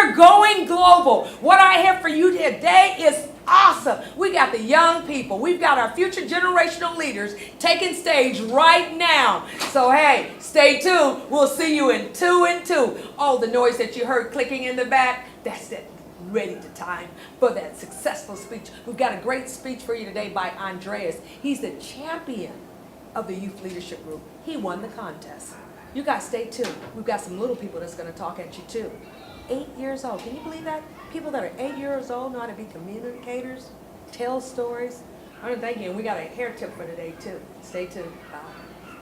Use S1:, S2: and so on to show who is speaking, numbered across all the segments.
S1: we're going global. What I have for you today is awesome. We got the young people. We've got our future generational leaders taking stage right now. So hey, stay tuned. We'll see you in 2 and 2. Oh, the noise that you heard clicking in the back, that's it. Ready to time for that successful speech. We've got a great speech for you today by Andreas. He's the champion of the youth leadership group. He won the contest. You guys stay tuned. We've got some little people that's going to talk at you too. 8 years old. Can you believe that? People that are 8 years old know how to be communicators, tell stories. I'm thinking we got a hair tip for today too. Stay tuned. Bye.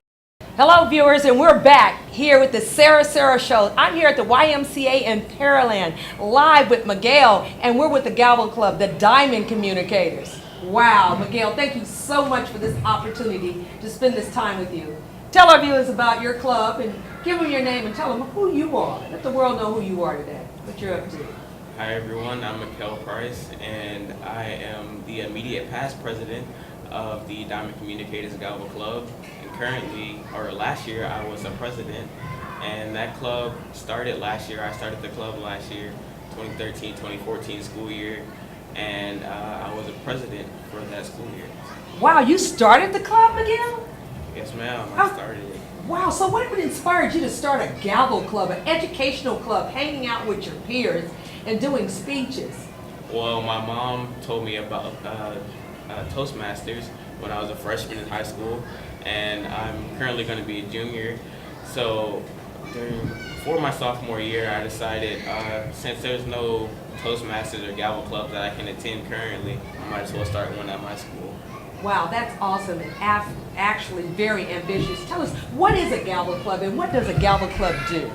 S1: Hello viewers, and we're back here with the Sara Show. I'm here at the YMCA in Pearland, live with Miguel, and we're with the Gavel Club, the Diamond Communicators. Wow, Miguel, thank you so much for this opportunity to spend this time with you. Tell our viewers about your club and give them your name and tell them who you are. Let the world know who you are today, what you're up to.
S2: Hi everyone, I'm Miguel Price, and I am the immediate past president of the Diamond Communicators Gavel Club. And currently, or last year, I was a president, and that club started last year. I started the club last year, 2013-2014 school year, and I was a president for that school year.
S1: Wow, you started the club, Miguel?
S2: Yes, ma'am, I started it.
S1: Wow, so what inspired you to start a Gavel Club, an educational club, hanging out with your peers and doing speeches?
S2: Well, my mom told me about Toastmasters when I was a freshman in high school, and I'm currently going to be a junior. So for my sophomore year, I decided since there's no Toastmasters or Gavel clubs that I can attend currently, I might as well start one at my school.
S1: Wow, that's awesome and actually very ambitious. Tell us, what is a Gavel Club and what does a Gavel Club do?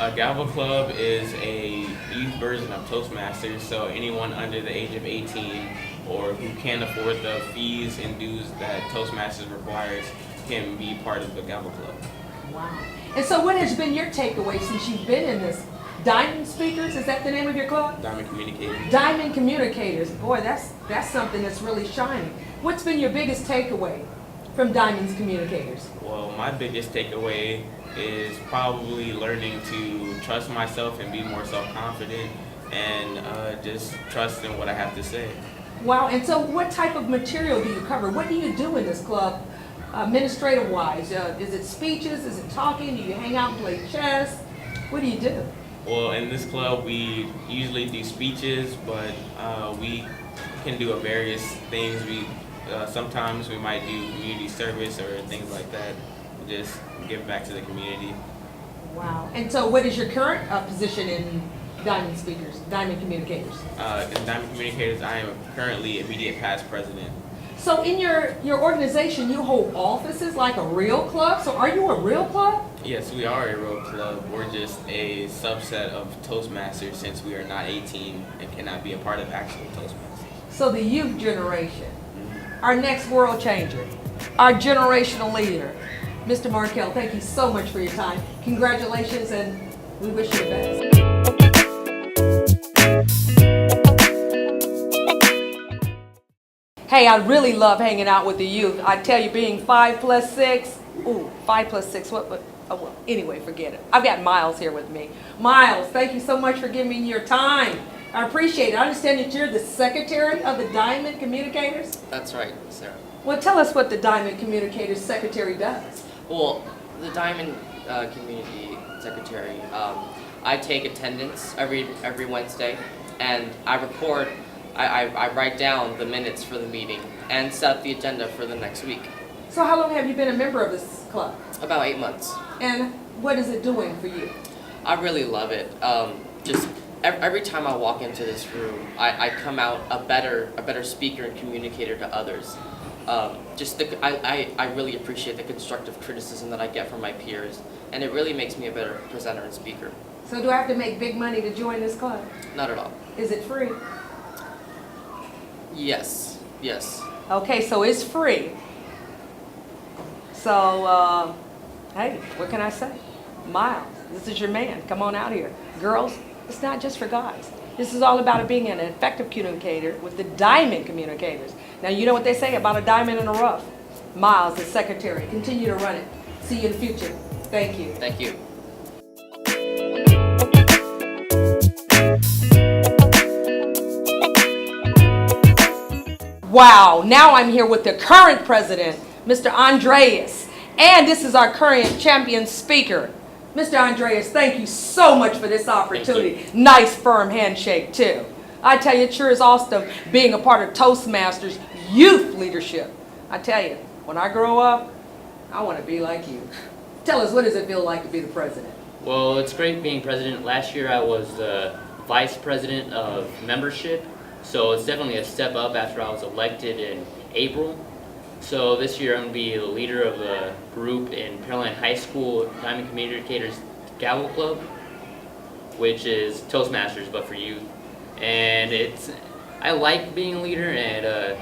S2: A Gavel Club is a youth version of Toastmasters, so anyone under the age of 18 or who can't afford the fees and dues that Toastmasters requires can be part of the Gavel Club. Wow.
S1: And so what has been your takeaway since you've been in this? Diamond Speakers, is that the name of your club?
S2: Diamond Communicators.
S1: Diamond Communicators. Boy, that's something that's really shining. What's been your biggest takeaway from Diamond's Communicators?
S2: Well, my biggest takeaway is probably learning to trust myself and be more self-confident and just trust in what I have to say.
S1: Wow, and so what type of material do you cover? What do you do in this club, administrative-wise? Is it speeches? Is it talking? Do you hang out and play chess? What do you do?
S2: Well, in this club, we usually do speeches, but we can do various things. Sometimes we might do community service or things like that. Just give back to the community.
S1: Wow. And so what is your current position in Diamond Communicators?
S2: In Diamond Communicators, I am currently immediate past president.
S1: So in your organization, you hold offices like a real club? So are you a real club?
S2: Yes, we are a real club. We're just a subset of Toastmasters since we are not 18 and cannot be a part of actual Toastmasters.
S1: So the youth generation, our next world changer, our generational leader. Mr. Markel, thank you so much for your time. Congratulations, and we wish you the best. Hey, I really love hanging out with the youth. I tell you, being 5 plus 6, 5 plus 6, well, anyway, forget it. I've got Miles here with me. Miles, thank you so much for giving me your time. I appreciate it. I understand that you're the secretary of the Diamond Communicators?
S3: That's right, Sarah.
S1: Well, tell us what the Diamond Communicators secretary does.
S3: Well, the Diamond Community Secretary, I take attendance every Wednesday, and I report, I write down the minutes for the meeting and set the agenda for the next week.
S1: So how long have you been a member of this club?
S3: About 8 months.
S1: And what is it doing for you?
S3: I really love it. Just every time I walk into this room, I come out a better speaker and communicator to others. I really appreciate the constructive criticism that I get from my peers, and it really makes me a better presenter and speaker.
S1: So do I have to make big money to join this club?
S3: Not at all.
S1: Is it free?
S3: Yes.
S1: Okay, so it's free. So, hey, what can I say? Miles, this is your man. Come on out here. Girls, it's not just for guys. This is all about being an effective communicator with the Diamond Communicators. Now, you know what they say about a diamond in the rough. Miles, the secretary. Continue to run it. See you in the future. Thank you.
S3: Thank you.
S1: Wow, now I'm here with the current president, Mr. Andreas. And this is our current champion speaker. Mr. Andreas, thank you so much for this opportunity. Nice firm handshake too. I tell you, it sure is awesome being a part of Toastmasters youth leadership. I tell you, when I grow up, I want to be like you. Tell us, what does it feel like to be the president?
S4: Well, it's great being president. Last year I was the vice president of membership, so it's definitely a step up after I was elected in April. So this year I'm going to be the leader of a group in Pearland High School Diamond Communicators Gavel Club, which is Toastmasters but for youth. And I like being a leader and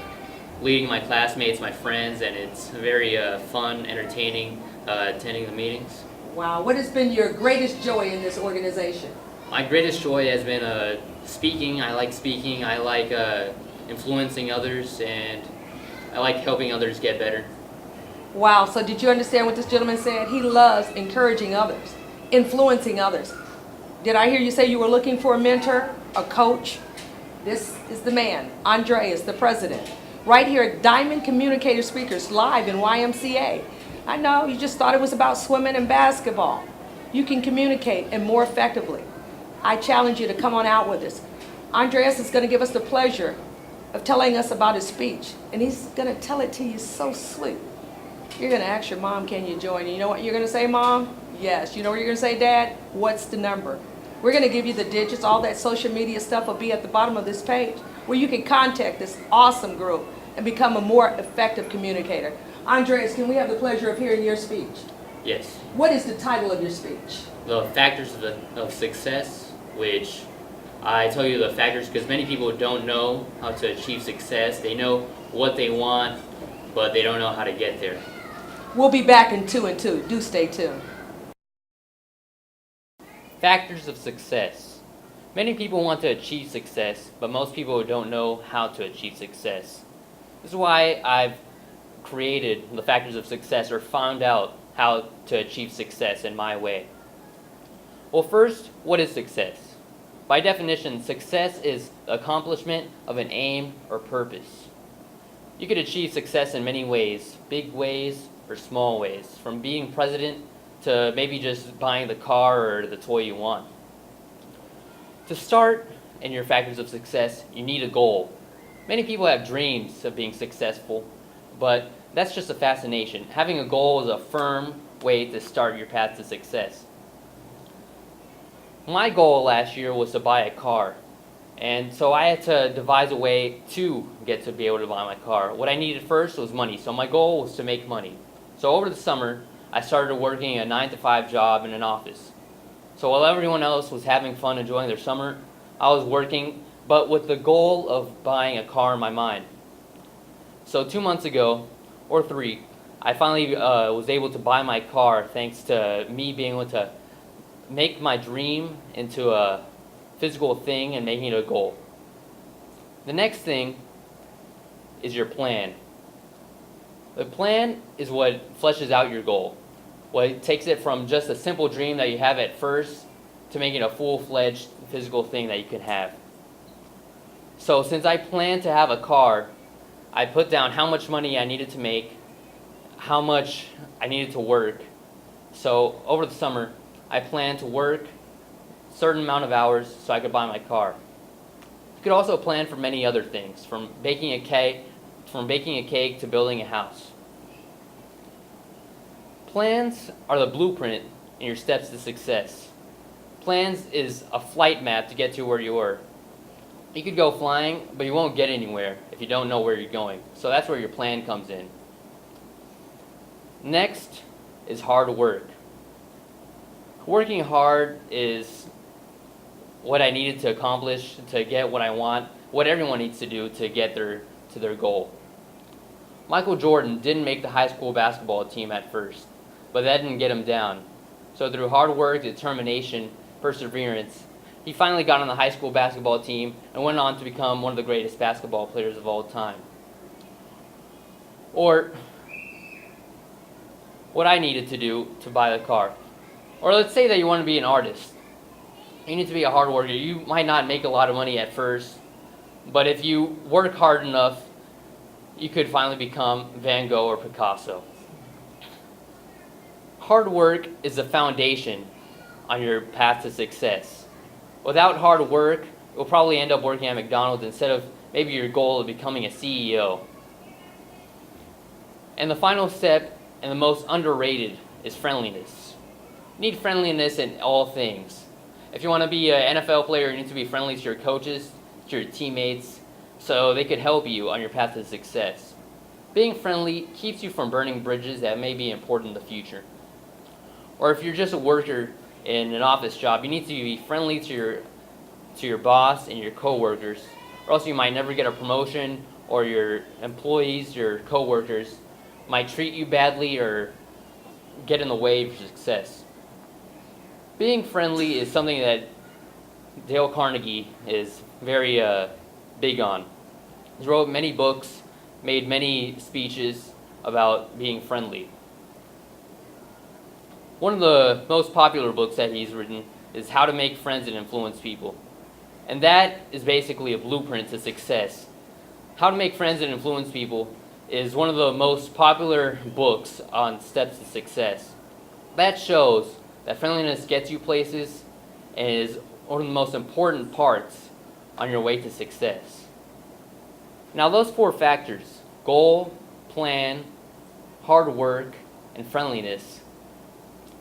S4: leading my classmates, my friends, and it's very fun, entertaining, attending the meetings.
S1: Wow, what has been your greatest joy in this organization?
S4: My greatest joy has been speaking. I like speaking. I like influencing others, and I like helping others get better.
S1: Wow, so did you understand what this gentleman said? He loves encouraging others, influencing others. Did I hear you say you were looking for a mentor, a coach? This is the man, Andreas, the president, right here at Diamond Communicator Speakers live in YMCA. I know you just thought it was about swimming and basketball. You can communicate and more effectively. I challenge you to come on out with us. Andreas is going to give us the pleasure of telling us about his speech, and he's going to tell it to you so sweet. You're going to ask your mom, can you join? And you know what you're going to say, Mom? Yes. You know what you're going to say, Dad? What's the number? We're going to give you the digits. All that social media stuff will be at the bottom of this page where you can contact this awesome group and become a more effective communicator. Andreas, can we have the pleasure of hearing your speech?
S4: Yes.
S1: What is the title of your speech?
S4: The factors of success, which I tell you the factors because many people don't know how to achieve success. They know what they want, but they don't know how to get there.
S1: We'll be back in 2 and 2. Do stay tuned.
S4: Factors of success. Many people want to achieve success, but most people don't know how to achieve success. This is why I've created the factors of success, or found out how to achieve success in my way. Well, first, what is success? By definition, success is the accomplishment of an aim or purpose. You could achieve success in many ways, big ways or small ways, from being president to maybe just buying the car or the toy you want. To start in your factors of success, you need a goal. Many people have dreams of being successful, but that's just a fascination. Having a goal is a firm way to start your path to success. My goal last year was to buy a car, and so I had to devise a way to get to be able to buy my car. What I needed first was money, so my goal was to make money. So over the summer, I started working a 9-to-5 job in an office. So while everyone else was having fun enjoying their summer, I was working, but with the goal of buying a car in my mind. So 2 months ago, or 3, I finally was able to buy my car thanks to me being able to make my dream into a physical thing and making it a goal. The next thing is your plan. The plan is what fleshes out your goal. What takes it from just a simple dream that you have at first to making a full-fledged physical thing that you can have. So since I planned to have a car, I put down how much money I needed to make, how much I needed to work. So over the summer, I planned to work a certain amount of hours so I could buy my car. You could also plan for many other things, from baking a cake to building a house. Plans are the blueprint in your steps to success. Plans is a flight map to get to where you are. You could go flying, but you won't get anywhere if you don't know where you're going. So that's where your plan comes in. Next is hard work. Working hard is what I needed to accomplish to get what I want, what everyone needs to do to get to their goal. Michael Jordan didn't make the high school basketball team at first, but that didn't get him down. So through hard work, determination, perseverance, he finally got on the high school basketball team and went on to become one of the greatest basketball players of all time. Or what I needed to do to buy the car. Or let's say that you want to be an artist. You need to be a hard worker. You might not make a lot of money at first, but if you work hard enough, you could finally become Van Gogh or Picasso. Hard work is the foundation on your path to success. Without hard work, you'll probably end up working at McDonald's instead of maybe your goal of becoming a CEO. And the final step, and the most underrated, is friendliness. You need friendliness in all things. If you want to be an NFL player, you need to be friendly to your coaches, to your teammates, so they could help you on your path to success. Being friendly keeps you from burning bridges that may be important in the future. Or if you're just a worker in an office job, you need to be friendly to your boss and your coworkers, or else you might never get a promotion, or your employees, your coworkers, might treat you badly or get in the way of your success. Being friendly is something that Dale Carnegie is very big on. He wrote many books, made many speeches about being friendly. One of the most popular books that he's written is How to Make Friends and Influence People. And that is basically a blueprint to success. How to Make Friends and Influence People is one of the most popular books on steps to success. That shows that friendliness gets you places and is one of the most important parts on your way to success. Now those 4 factors, goal, plan, hard work, and friendliness,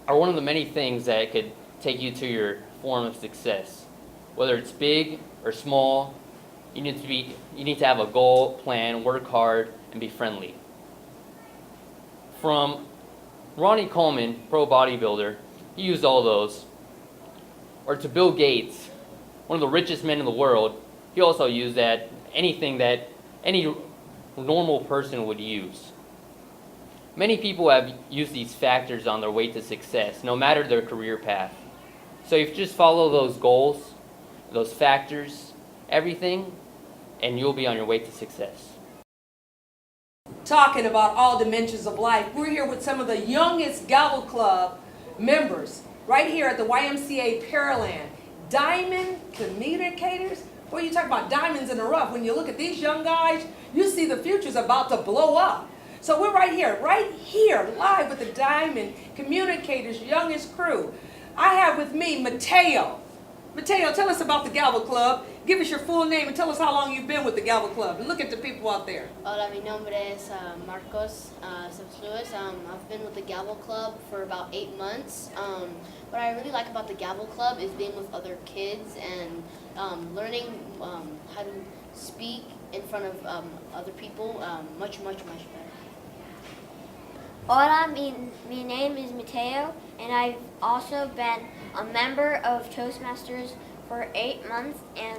S4: are one of the many things that could take you to your form of success. Whether it's big or small, you need to have a goal, plan, work hard, and be friendly. From Ronnie Coleman, pro bodybuilder, he used all those. Or to Bill Gates, one of the richest men in the world, he also used that, anything that any normal person would use. Many people have used these factors on their way to success, no matter their career path. So if you just follow those goals, those factors, everything, and you'll be on your way to success.
S1: Talking about all dimensions of life, we're here with some of the youngest Gavel Club members right here at the YMCA Pearland. Diamond communicators? Boy, you talk about diamonds in the rough. When you look at these young guys, you see the future's about to blow up. So we're right here, live with the Diamond Communicators' youngest crew. I have with me Mateo. Mateo, tell us about the Gavel Club. Give us your full name and tell us how long you've been with the Gavel Club. And look at the people out there.
S5: Hola, mi nombre es Marcos Lewis. I've been with the Gavel Club for about 8 months. What I really like about the Gavel Club is being with other kids and learning how to speak in front of other people much better.
S6: Hola, mi name is Mateo, and I've also been a member of Toastmasters for 8 months. And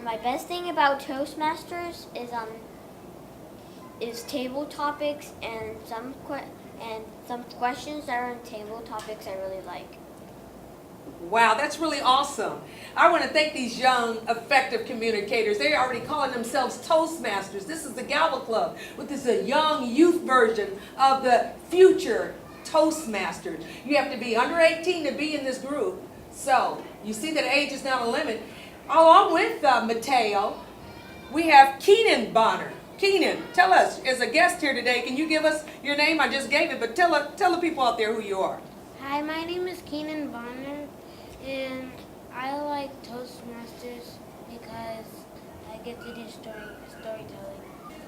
S6: my best thing about Toastmasters is table topics and some questions that are in table topics I really like.
S1: Wow, that's really awesome. I want to thank these young, effective communicators. They're already calling themselves Toastmasters. This is the Gavel Club, which is a young youth version of the future Toastmasters. You have to be under 18 to be in this group. So, you see that age is not a limit. Along with Mateo, we have Keenan Bonner. Keenan, tell us, as a guest here today, can you give us your name? I just gave it, but tell the people out there who you are.
S7: Hi, my name is Keenan Bonner, and I like Toastmasters because I get to do storytelling.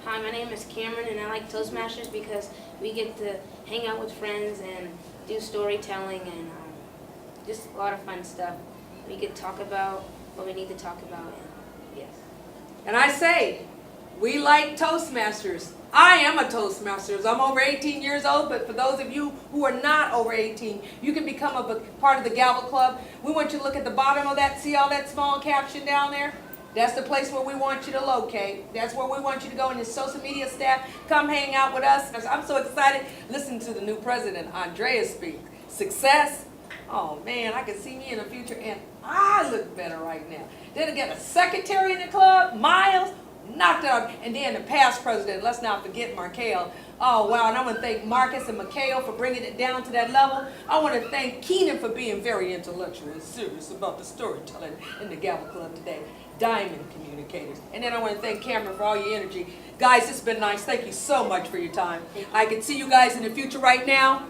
S8: Hi, my name is Cameron, and I like Toastmasters because we get to hang out with friends and do storytelling and just a lot of fun stuff. We get to talk about what we need to talk about, and yes.
S1: And I say, we like Toastmasters. I am a Toastmasters. I'm over 18 years old, but for those of you who are not over 18, you can become a part of the Gavel Club. We want you to look at the bottom of that, see all that small caption down there? That's the place where we want you to locate. That's where we want you to go in your social media staff. Come hang out with us. I'm so excited. Listen to the new president, Andrea, speak. Success. Oh man, I can see me in the future, and I look better right now. Then again, a secretary in the club, Miles. knocked it out. And then the past president, let's not forget Markel. Oh, wow, and I want to thank Marcus and Mikhail for bringing it down to that level. I want to thank Keenan for being very intellectual and serious about the storytelling in the Gavel Club today. Diamond communicators. And then I want to thank Cameron for all your energy. Guys, it's been nice. Thank you so much for your time. I can see you guys in the future right now.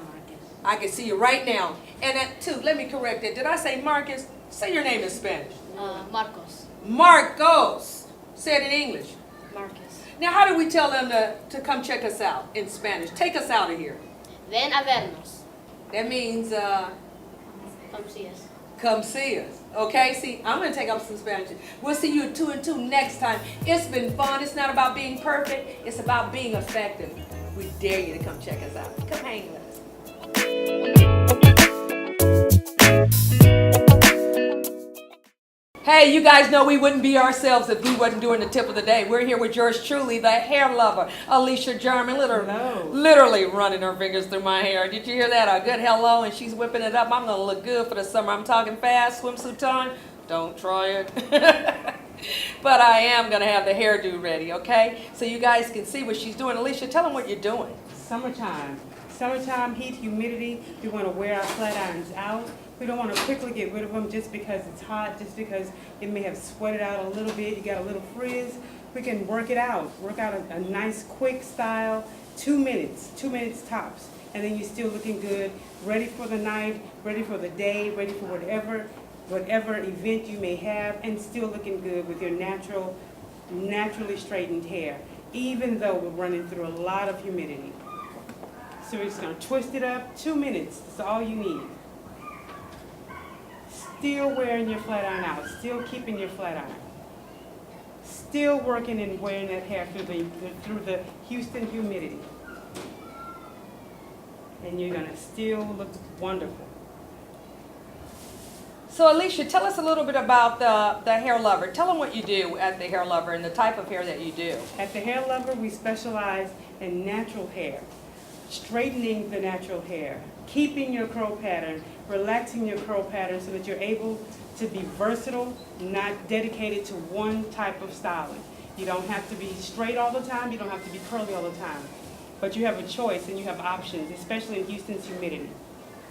S1: I can see you right now. And too, let me correct it. Did I say Marcus? Say your name in Spanish.
S5: Marcos.
S1: Marcos. Say it in English.
S5: Marcus.
S1: Now, how do we tell them to come check us out in Spanish? Take us out of here.
S5: Ven a vernos.
S1: That means
S5: Come see us.
S1: come see us. Okay? See, I'm going to take up some Spanish. We'll see you at 2 and 2 next time. It's been fun. It's not about being perfect. It's about being effective. We dare you to come check us out. Come hang with us. Hey, you guys know we wouldn't be ourselves if we wasn't doing the tip of the day. We're here with yours truly, the hair lover, Alicia Jarman, literally running her fingers through my hair. Did you hear that? A good hello, and she's whipping it up. I'm going to look good for the summer. I'm talking fast, swimsuit time. Don't try it. But I am going to have the hairdo ready, okay? So you guys can see what she's doing. Alicia, tell them what you're doing.
S9: Summertime. Summertime, heat, humidity. We want to wear our flat irons out. We don't want to quickly get rid of them just because it's hot, just because it may have sweated out a little bit, you got a little frizz. We can work it out. Work out a nice, quick style, 2 minutes tops. And then you're still looking good, ready for the night, ready for the day, ready for whatever event you may have, and still looking good with your naturally straightened hair, even though we're running through a lot of humidity. So we're just going to twist it up, 2 minutes, that's all you need. Still wearing your flat iron out, still keeping your flat iron. Still working and wearing that hair through the Houston humidity. And you're going to still look wonderful.
S1: So Alicia, tell us a little bit about the Hair Lover. Tell them what you do at the Hair Lover and the type of hair that you do.
S9: At the Hair Lover, we specialize in natural hair, straightening the natural hair, keeping your curl pattern, relaxing your curl pattern so that you're able to be versatile, not dedicated to one type of styling. You don't have to be straight all the time, you don't have to be curly all the time. But you have a choice and you have options, especially in Houston's humidity.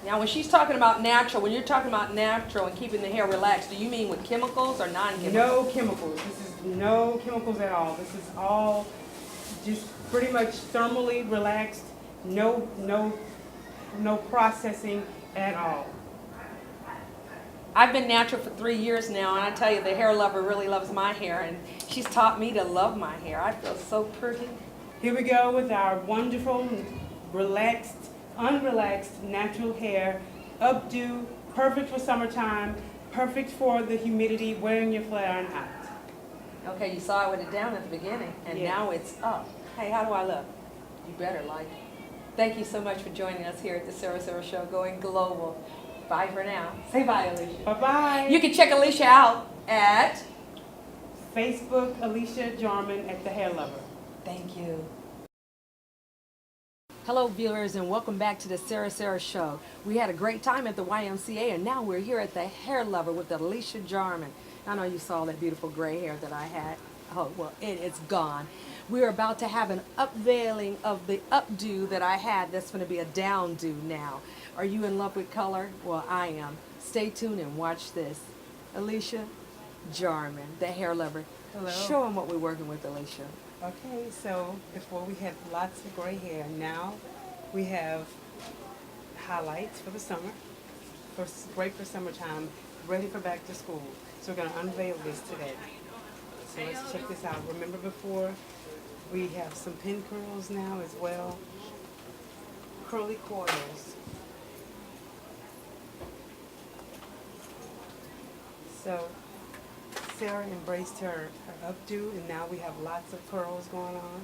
S1: Now, when she's talking about natural, when you're talking about natural and keeping the hair relaxed, do you mean with chemicals or non-chemicals?
S9: No chemicals. This is no chemicals at all. This is all just pretty much thermally relaxed, no processing at all.
S1: I've been natural for 3 years now, and I tell you, the Hair Lover really loves my hair, and she's taught me to love my hair. I feel so pretty.
S9: Here we go with our wonderful, relaxed, unrelaxed natural hair, updo, perfect for summertime, perfect for the humidity, wearing your flat iron out.
S1: Okay, you saw it with it down at the beginning, and
S9: Yeah.
S1: now it's up. Hey, how do I look? You better like it. Thank you so much for joining us here at the Sara Show, going global. Bye for now. Say bye, Alicia.
S9: Bye-bye.
S1: You can check Alicia out at
S9: Facebook, Alicia Jarman at the Hair Lover.
S1: Thank you. Hello viewers, and welcome back to the Sara Show. We had a great time at the YMCA, and now we're here at the Hair Lover with Alicia Jarman. I know you saw that beautiful gray hair that I had. Oh, well, it is gone. We're about to have an upveiling of the updo that I had. That's going to be a downdo now. Are you in love with color? Well, I am. Stay tuned and watch this. Alicia Jarman, the Hair Lover.
S9: Hello.
S1: Show them what we're working with, Alicia.
S9: Okay, so before we had lots of gray hair, now we have highlights for the summer, great for summertime, ready for back to school. So we're going to unveil this today. So let's check this out. Remember before, we have some pin curls now as well, curly coils. So Sara embraced her updo, and now we have lots of curls going on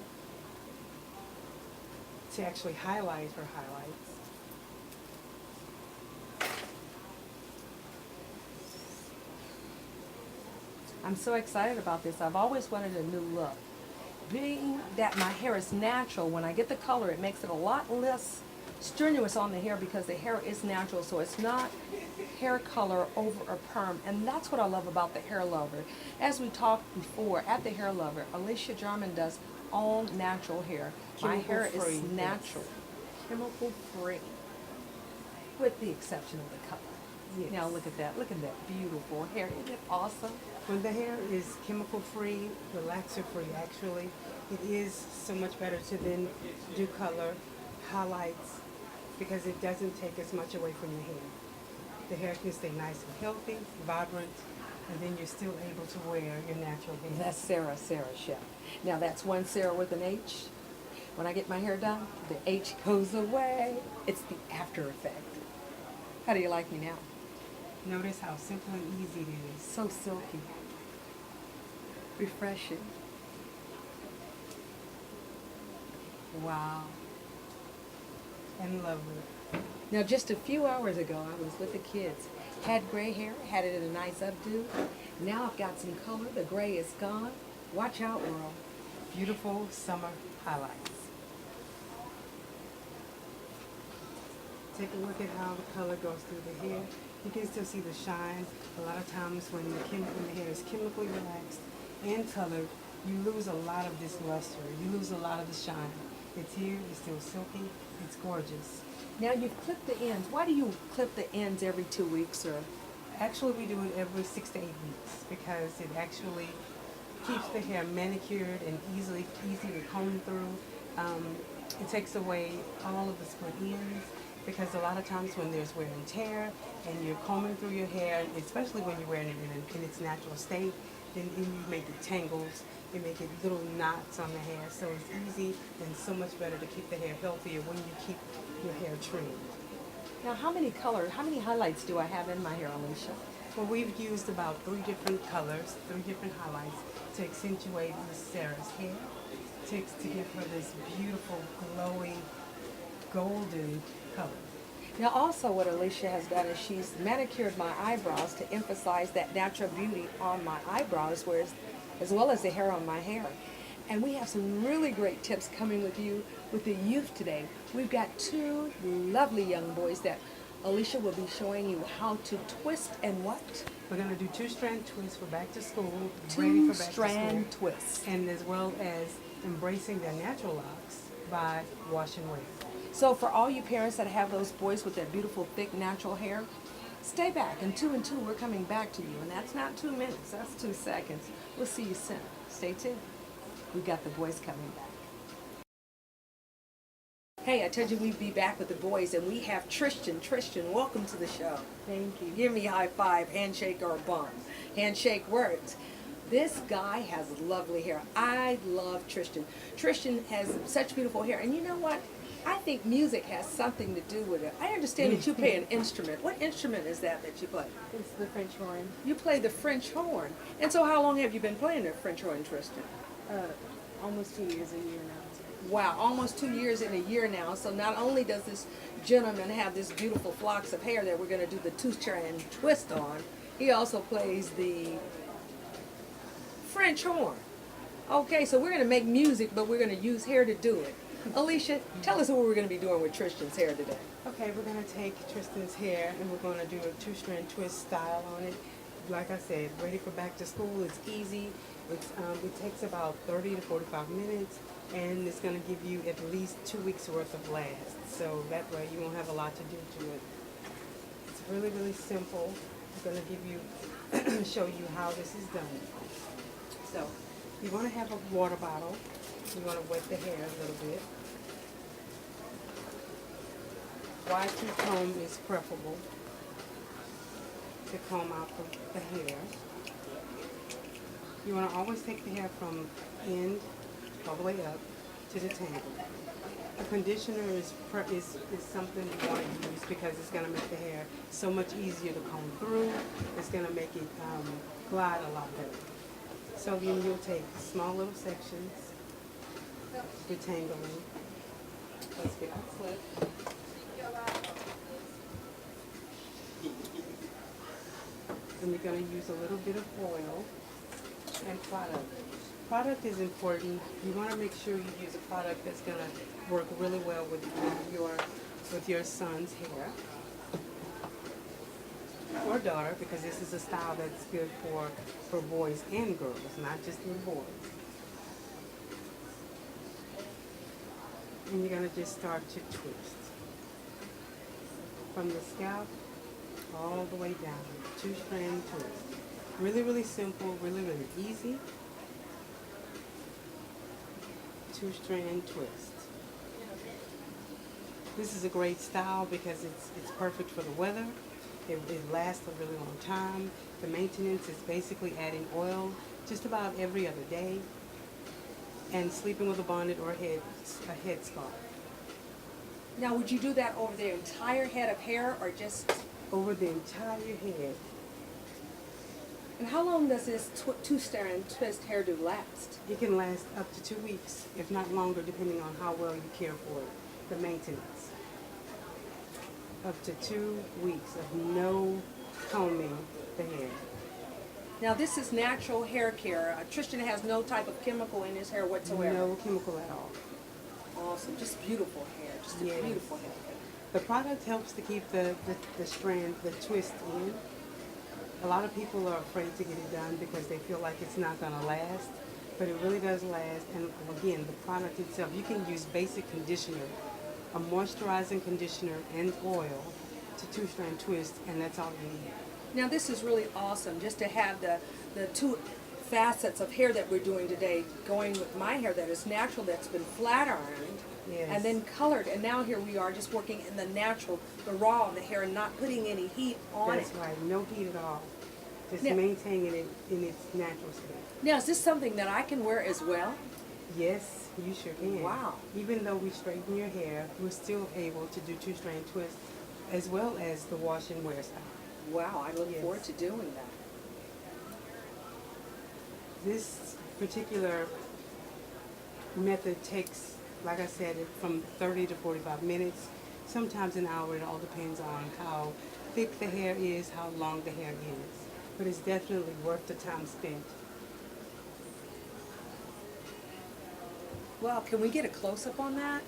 S9: to actually highlight her highlights.
S1: I'm so excited about this. I've always wanted a new look. Being that my hair is natural, when I get the color, it makes it a lot less strenuous on the hair because the hair is natural, so it's not hair color over a perm, and that's what I love about the Hair Lover. As we talked before, at the Hair Lover, Alicia Jarman does all natural hair. My hair is
S9: Chemical-free, yes.
S1: natural, chemical free, with the exception of the color.
S9: Yes.
S1: Now look at that beautiful hair. Isn't it awesome?
S9: When the hair is chemical-free, relaxer-free actually, it is so much better to then do color, highlights, because it doesn't take as much away from your hair. The hair can stay nice and healthy, vibrant, and then you're still able to wear your natural hair.
S1: That's Sara Chef. Now that's one Sara with an H. When I get my hair done, the H goes away. It's the after effect. How do you like me now?
S9: Notice how simple and easy it is.
S1: So silky. Refreshing. Wow.
S9: And lovely.
S1: Now just a few hours ago, I was with the kids. Had gray hair, had it in a nice updo. Now I've got some color. The gray is gone. Watch out, world.
S9: Beautiful summer highlights. Take a look at how the color goes through the hair. You can still see the shine. A lot of times when the hair is chemically relaxed and colored, you lose a lot of this luster. You lose a lot of the shine. It's here, it's still silky, it's gorgeous.
S1: Now you've clipped the ends. Why do you clip the ends every 2 weeks, or?
S9: Actually, we do it every 6 to 8 weeks because it actually keeps the hair manicured and easy to comb through. It takes away all of the split ends, because a lot of times when there's wear and tear and you're combing through your hair, especially when you're wearing it in its natural state, then you make it tangles, you make it little knots on the hair. So it's easy and so much better to keep the hair healthier when you keep your hair trimmed.
S1: Now how many highlights do I have in my hair, Alicia?
S9: Well, we've used about 3 different colors, 3 different highlights to accentuate Miss Sarah's hair, to give her this beautiful, glowing, golden color.
S1: Now also what Alicia has done is she's manicured my eyebrows to emphasize that natural beauty on my eyebrows, as well as the hair on my hair. And we have some really great tips coming with you with the youth today. We've got 2 lovely young boys that Alicia will be showing you how to twist and what?
S9: We're going to do 2-strand twists for back to school, ready for back to school.
S1: 2-strand twists.
S9: And as well as embracing their natural locks by wash and wear.
S1: So for all you parents that have those boys with that beautiful, thick, natural hair, stay back. In 2 and 2, we're coming back to you. And that's not 2 minutes, that's 2 seconds. We'll see you soon. Stay tuned. We've got the boys coming back. Hey, I told you we'd be back with the boys, and we have Tristan. Tristan, welcome to the show.
S9: Thank you.
S1: Give me a high five, handshake, or a bump. Handshake works. This guy has lovely hair. I love Tristan. Tristan has such beautiful hair. And you know what? I think music has something to do with it. I understand that you play an instrument. What instrument is that you play?
S10: It's the French horn.
S1: You play the French horn. And so how long have you been playing the French horn, Tristan?
S10: Almost 2 years, a year now.
S1: Wow, almost 2 years and a year now. So not only does this gentleman have this beautiful flocks of hair that we're going to do the 2-strand twist on, he also plays the French horn. Okay, so we're going to make music, but we're going to use hair to do it. Alicia, tell us what we're going to be doing with Tristan's hair today.
S9: Okay, we're going to take Tristan's hair and we're going to do a 2-strand twist style on it. Like I said, ready for back to school. It's easy. It takes about 30 to 45 minutes, and it's going to give you at least 2 weeks worth of last. So that way you won't have a lot to do to it. It's really, really simple. I'm going to give you, show you how this is done. So you want to have a water bottle. You want to wet the hair a little bit. Wide tooth comb is preferable to comb out the hair. You want to always take the hair from end all the way up to the tangle. A conditioner is something you want to use because it's going to make the hair so much easier to comb through. It's going to make it glide a lot better. So then you'll take small little sections, detangling. Let's get our clip. And you're going to use a little bit of oil and product. Product is important. You want to make sure you use a product that's going to work really well with your son's hair. or daughter, because this is a style that's good for boys and girls, not just for boys. And you're going to just start to twist from the scalp all the way down, 2-strand twist. Really, really simple, really, really easy. 2-strand twist. This is a great style because it's perfect for the weather. It lasts a really long time. The maintenance is basically adding oil just about every other day and sleeping with a bonnet or a headscarf.
S1: Now, would you do that over the entire head of hair or just?
S9: Over the entire head.
S1: And how long does this 2-strand twist hairdo last?
S9: It can last up to 2 weeks, if not longer, depending on how well you care for it, the maintenance. Up to 2 weeks of no combing the hair.
S1: Now, this is natural hair care. Tristan has no type of chemical in his hair whatsoever.
S9: No chemical at all.
S1: Awesome. Just beautiful hair. Just a
S9: Yes.
S1: beautiful hair.
S9: The product helps to keep the strand, the twist in. A lot of people are afraid to get it done because they feel like it's not going to last, but it really does last. And again, the product itself, you can use basic conditioner, a moisturizing conditioner and oil to 2-strand twist, and that's all you need.
S1: Now, this is really awesome just to have the two facets of hair that we're doing today going with my hair that is natural, that's been flat ironed.
S9: Yes.
S1: And then colored, and now here we are just working in the natural, the raw of the hair and not putting any heat on
S9: That's
S1: it.
S9: right, no heat at all. Just
S1: Now-
S9: maintaining it in its natural state.
S1: Now, is this something that I can wear as well?
S9: Yes, you sure can.
S1: Wow.
S9: Even though we straighten your hair, we're still able to do 2-strand twists as well as the wash and wear style.
S1: Wow, I look
S9: Yes.
S1: forward to doing that.
S9: This particular method takes, like I said, from 30 to 45 minutes, sometimes an hour. It all depends on how thick the hair is, how long the hair is. But it's definitely worth the time spent.
S1: Well, can we get a close-up on that?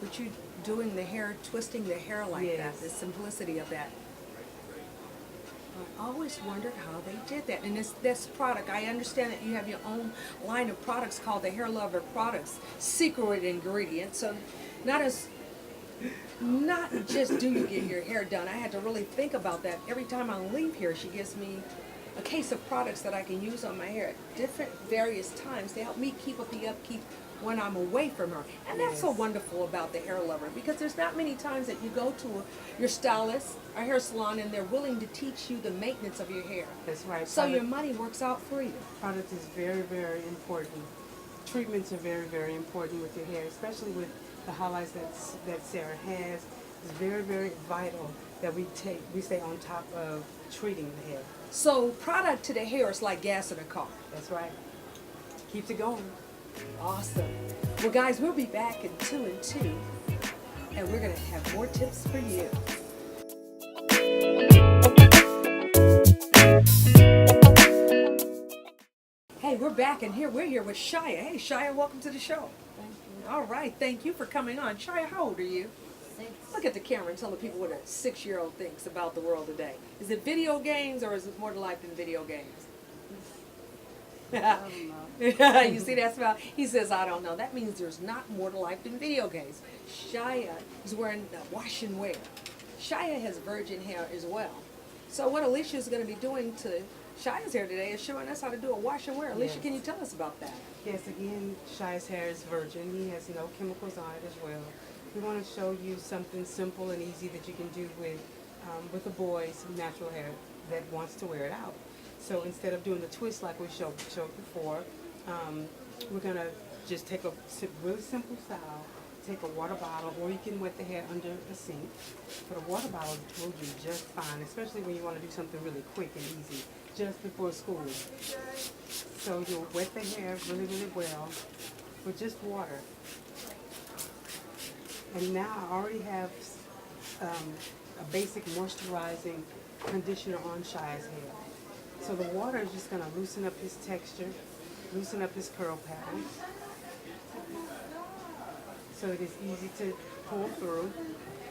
S1: With you doing the hair, twisting the hair like that,
S9: Yes.
S1: the simplicity of that. I always wondered how they did that. And this product, I understand that you have your own line of products called the Hair Lover Products, secret ingredient. So not just do you get your hair done. I had to really think about that. Every time I leave here, she gives me a case of products that I can use on my hair at different various times to help me keep up the upkeep when I'm away from her. And that's so
S9: Yes.
S1: wonderful about the Hair Lover, because there's not many times that you go to your stylist or hair salon and they're willing to teach you the maintenance of your hair.
S9: That's right.
S1: So your money works out for you.
S9: Product is very, very important. Treatments are very, very important with your hair, especially with the highlights that Sara has. It's very, very vital that we stay on top of treating the hair.
S1: So product to the hair is like gas in a car.
S9: That's right. Keeps it going.
S1: Awesome. Well, guys, we'll be back in 2 and 2, and we're going to have more tips for you. Hey, we're back, and we're here with Shia. Hey, Shia, welcome to the show.
S10: Thank you.
S1: All right, thank you for coming on. Shia, how old are you?
S10: 6.
S1: Look at the camera and tell the people what a 6-year-old thinks about the world today. Is it video games, or is it more to life than video games?
S10: I don't know.
S1: You see that smile? He says, I don't know. That means there's not more to life than video games. Shia is wearing wash and wear. Shia has virgin hair as well. So what Alicia is going to be doing to Shia's hair today is showing us how to do a wash and wear. Alicia,
S9: Yes.
S1: can you tell us about that?
S9: Yes, again, Shia's hair is virgin. He has no chemicals on it as well. We want to show you something simple and easy that you can do with a boy's natural hair that wants to wear it out. So instead of doing the twist like we showed before, we're going to just take a really simple style, take a water bottle, or you can wet the hair under a sink. But a water bottle will do just fine, especially when you want to do something really quick and easy, just before school. So you'll wet the hair really, really well with just water. And now I already have a basic moisturizing conditioner on Shia's hair. So the water is just going to loosen up his texture, loosen up his curl pattern. So it is easy to pull through.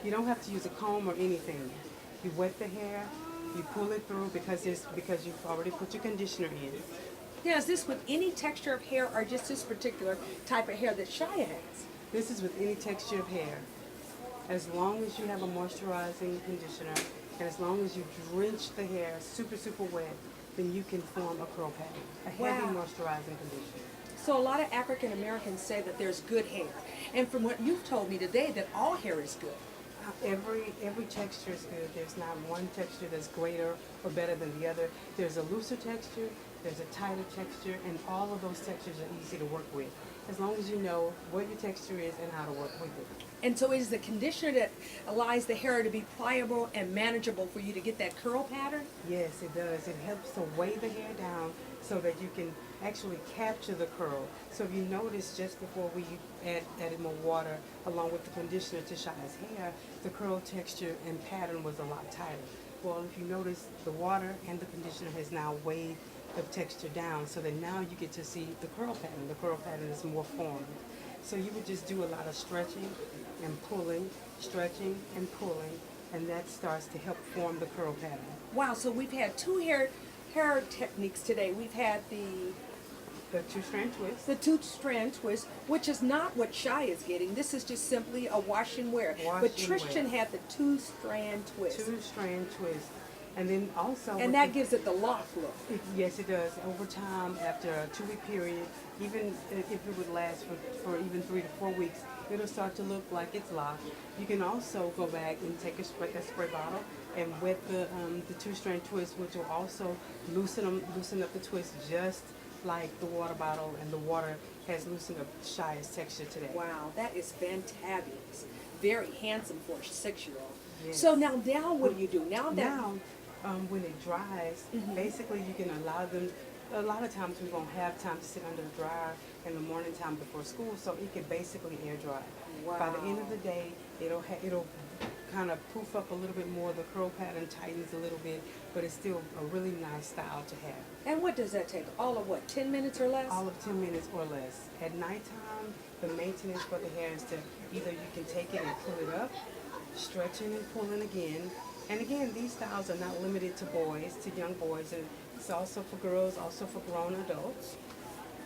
S9: You don't have to use a comb or anything. You wet the hair, You pull it through because you've already put your conditioner in.
S1: Now, is this with any texture of hair or just this particular type of hair that Shia has?
S9: This is with any texture of hair. As long as you have a moisturizing conditioner and as long as you drench the hair super, super wet, then you can form a curl pattern, a heavy
S1: Wow.
S9: moisturizing conditioner.
S1: So a lot of African Americans say that there's good hair. And from what you've told me today, that all hair is good.
S9: Every texture is good. There's not one texture that's greater or better than the other. There's a looser texture, there's a tighter texture, and all of those textures are easy to work with, as long as you know what your texture is and how to work with it.
S1: And so it is the conditioner that allows the hair to be pliable and manageable for you to get that curl pattern?
S9: Yes, it does. It helps to weigh the hair down so that you can actually capture the curl. So if you notice, just before we added more water along with the conditioner to Shia's hair, the curl texture and pattern was a lot tighter. Well, if you notice, the water and the conditioner has now weighed the texture down so that now you get to see the curl pattern. The curl pattern is more formed. So you would just do a lot of stretching and pulling, stretching and pulling, and that starts to help form the curl pattern.
S1: Wow, so we've had two hair techniques today. We've had the
S9: two-strand twist.
S1: The two-strand twist, which is not what Shia is getting. This is just simply a wash and wear.
S9: Wash
S1: but
S9: and
S1: Tristan
S9: wear.
S1: had the two-strand twist.
S9: Two-strand twist. And then also...
S1: And that gives it the loft look.
S9: Yes, it does. Over time, after a 2-week period, even if it would last for even 3 to 4 weeks, it'll start to look like it's locked. You can also go back and take a spray bottle and wet the two-strand twist, which will also loosen up the twist just like the water bottle, and the water has loosened up Shia's texture today.
S1: Wow, that is fantabulous. Very handsome for a 6-year-old.
S9: Yes.
S1: So now what do you do? Now
S9: when it dries, basically you can allow them. A lot of times we won't have time to sit under the dryer in the morning time before school, so it can basically air dry.
S1: Wow.
S9: By the end of the day, it'll kind of poof up a little bit more. The curl pattern tightens a little bit, but it's still a really nice style to have.
S1: And what does that take? All of what, 10 minutes or less?
S9: All of 10 minutes or less. At nighttime, the maintenance for the hair is to either you can take it and pull it up, stretching and pulling again. And again, these styles are not limited to boys, to young boys. And it's also for girls, also for grown adults.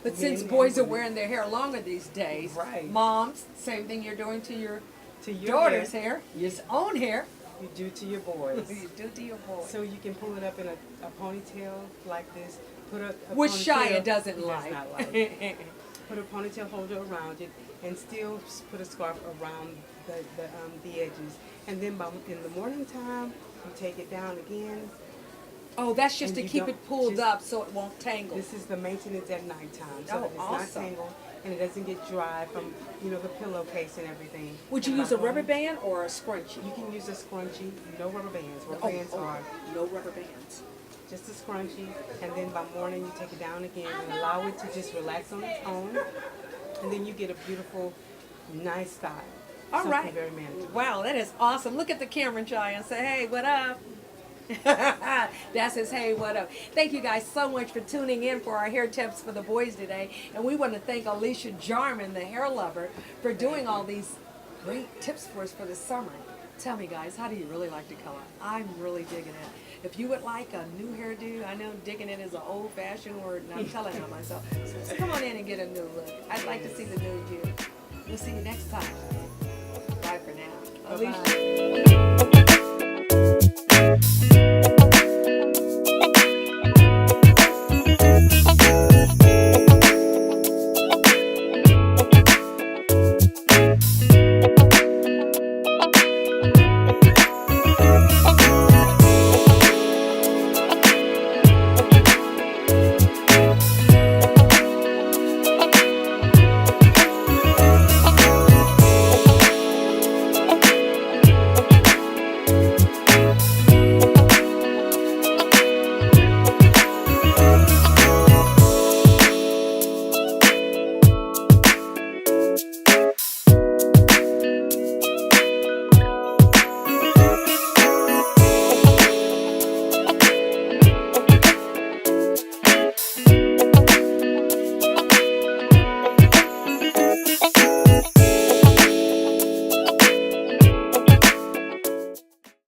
S1: But
S9: Men
S1: since
S9: and
S1: boys are
S9: women.
S1: wearing their hair longer these days,
S9: Right.
S1: moms, same thing you're doing to your
S9: your
S1: daughter's hair, your own hair.
S9: You do to your boys.
S1: You do to your boys.
S9: So you can pull it up in a ponytail like this. Put a
S1: Which
S9: ponytail
S1: Shia doesn't
S9: he
S1: like.
S9: Does not like. Put a ponytail holder around it, and still put a scarf around the edges. And then in the morning time, you take it down again.
S1: Oh, that's just
S9: And
S1: to
S9: you
S1: keep
S9: don't-
S1: it pulled
S9: just-
S1: up so it won't tangle.
S9: This is the maintenance at nighttime, so
S1: Oh,
S9: that it's
S1: awesome.
S9: not tangled and it doesn't get dry from the pillowcase and everything.
S1: Would you
S9: And
S1: use a
S9: by
S1: rubber
S9: morning-
S1: band or a scrunchie?
S9: You can use a scrunchie, no rubber bands. Rubber bands are
S1: no rubber bands.
S9: just a scrunchie, and then by morning you take it down again and allow it to just relax on its own, and then you get a beautiful, nice style.
S1: All
S9: Something
S1: right.
S9: very manageable.
S1: Wow, that is awesome. Look at the camera, Shia, and say, hey, what up? That's his hey, what up. Thank you guys so much for tuning in for our hair tips for the boys today. And we want to thank Alicia Jarman, the hair lover, for doing all these great tips for us for the summer. Tell me, guys, how do you really like the color? I'm really digging it. If you would like a new hairdo, I know digging it is an old-fashioned word, and I'm telling on myself. So come on in and get a new look. I'd like to see the new you. We'll see you next time. Bye for now.
S9: Bye-bye.
S1: Alicia.